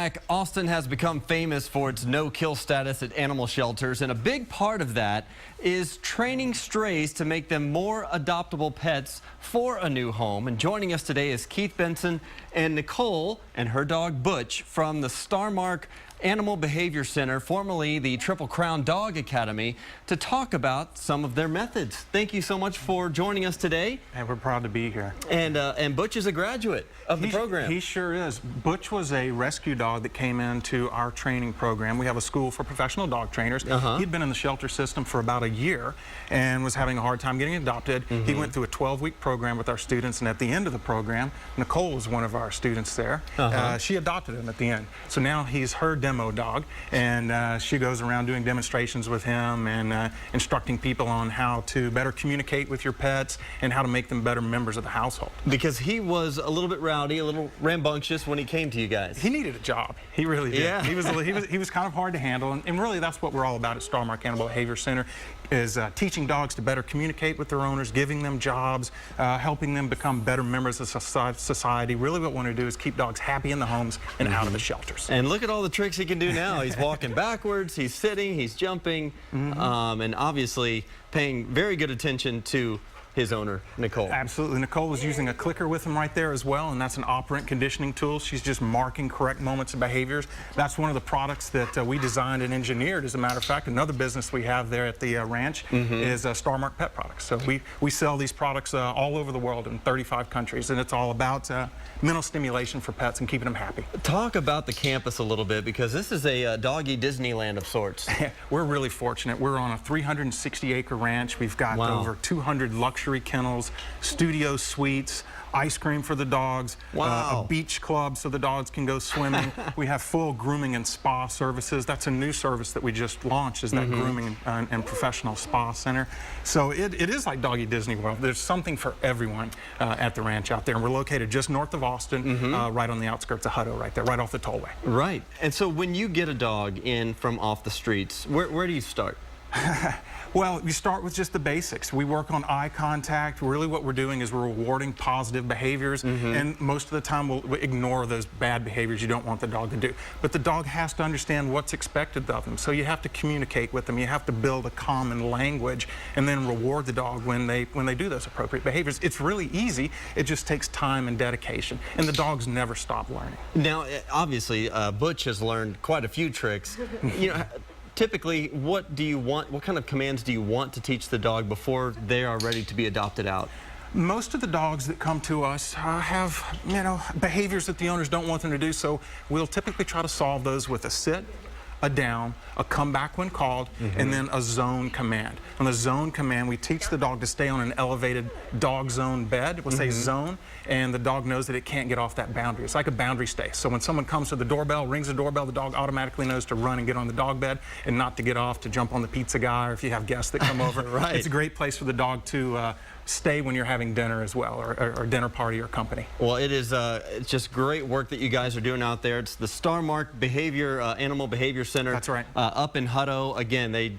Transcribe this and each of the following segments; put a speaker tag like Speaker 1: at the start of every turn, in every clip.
Speaker 1: Heck, Austin has become famous for its no-kill status at animal shelters, and a big part of that is training strays to make them more adoptable pets for a new home. And joining us today is Keith Benson and Nicole and her dog Butch from the Starmark Animal Behavior Center, formerly the Triple Crown Dog Academy, to talk about some of their methods. Thank you so much for joining us today.
Speaker 2: And we're proud to be here.
Speaker 1: And Butch is a graduate of the program.
Speaker 2: He sure is. Butch was a rescue dog that came into our training program. We have a school for professional dog trainers. He'd been in the shelter system for about a year and was having a hard time getting adopted. He went through a 12-week program with our students, and at the end of the program, Nicole was one of our students there. She adopted him at the end. So now he's her demo dog, and she goes around doing demonstrations with him and instructing people on how to better communicate with your pets and how to make them better members of the household.
Speaker 1: Because he was a little bit rowdy, a little rambunctious when he came to you guys.
Speaker 2: He needed a job. He really did.
Speaker 1: Yeah.
Speaker 2: He was kind of hard to handle, and really that's what we're all about at Starmark Animal Behavior Center, is teaching dogs to better communicate with their owners, giving them jobs, helping them become better members of society. Really what we want to do is keep dogs happy in the homes and out of the shelters.
Speaker 1: And look at all the tricks he can do now. He's walking backwards, he's sitting, he's jumping, and obviously paying very good attention to his owner, Nicole.
Speaker 2: Absolutely. Nicole was using a clicker with him right there as well, and that's an operant conditioning tool. She's just marking correct moments of behaviors. That's one of the products that we designed and engineered. As a matter of fact, another business we have there at the ranch is Starmark Pet Products. So we sell these products all over the world in 35 countries, and it's all about mental stimulation for pets and keeping them happy.
Speaker 1: Talk about the campus a little bit, because this is a doggy Disneyland of sorts.
Speaker 2: We're really fortunate. We're on a 360-acre ranch. We've got over 200 luxury kennels, studio suites, ice cream for the dogs, a beach club so the dogs can go swimming. We have full grooming and spa services. That's a new service that we just launched, is that grooming and professional spa center. So it is like Doggy Disney World. There's something for everyone at the ranch out there. And we're located just north of Austin, right on the outskirts of Hutto, right there, right off the tollway.
Speaker 1: Right. And so when you get a dog in from off the streets, where do you start?
Speaker 2: Well, you start with just the basics. We work on eye contact. Really what we're doing is we're rewarding positive behaviors, and most of the time we'll ignore those bad behaviors you don't want the dog to do. But the dog has to understand what's expected of them, so you have to communicate with them. You have to build a common language and then reward the dog when they do those appropriate behaviors. It's really easy. It just takes time and dedication, and the dogs never stop learning.
Speaker 1: Now, obviously, Butch has learned quite a few tricks. You know, typically, what kind of commands do you want to teach the dog before they are ready to be adopted out?
Speaker 2: Most of the dogs that come to us have, behaviors that the owners don't want them to do, so we'll typically try to solve those with a sit, a down, a come back when called, and then a zone command. On the zone command, we teach the dog to stay on an elevated dog zone bed. We'll say zone, and the dog knows that it can't get off that boundary. It's like a boundary stay. So when someone comes to the doorbell, rings the doorbell, the dog automatically knows to run and get on the dog bed and not to get off, to jump on the pizza guy, or if you have guests that come over.
Speaker 1: Right.
Speaker 2: It's a great place for the dog to stay when you're having dinner as well, or dinner party or company.
Speaker 1: Well, it's just great work that you guys are doing out there. It's the Starmark Animal Behavior Center.
Speaker 2: That's right.
Speaker 1: Up in Hutto. Again, they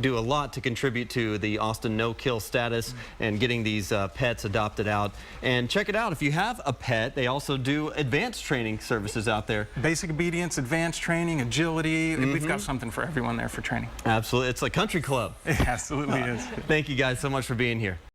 Speaker 1: do a lot to contribute to the Austin no-kill status and getting these pets adopted out. And check it out, if you have a pet, they also do advanced training services out there.
Speaker 2: Basic obedience, advanced training, agility. We've got something for everyone there for training.
Speaker 1: Absolutely. It's a country club.
Speaker 2: It absolutely is.
Speaker 1: Thank you guys so much for being here.